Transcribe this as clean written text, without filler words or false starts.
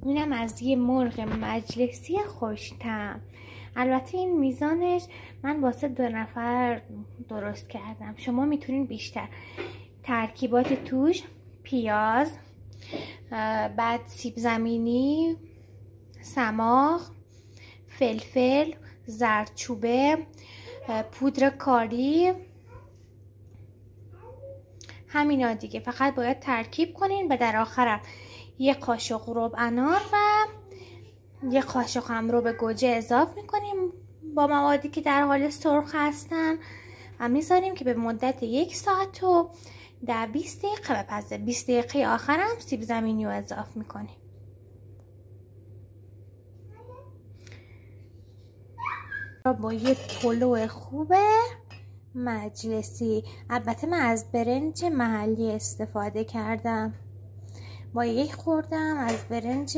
اینم از یه مرغ مجلسی خوش‌طعم. البته این میزانش من واسه 2 نفر درست کردم. شما میتونین بیشتر. ترکیبات توش پیاز، بعد سیب زمینی، سماق، فلفل، زردچوبه، پودر کاری، همینا دیگه. فقط باید ترکیب کنین و در آخرم 1 قاشق ربع انار و 1 قاشق هم ربع گوجه اضافه میکنیم با موادی که در حال سرخ هستن و میذاریم که به مدت 1 ساعت و 10-20 دقیقه بپزه. 20 دقیقه آخرم سیب زمینی رو اضافه میکنیم. با یه پلو خوبه مجلسی. البته من از برنج محلی استفاده کردم. با 1 خوردم از برنج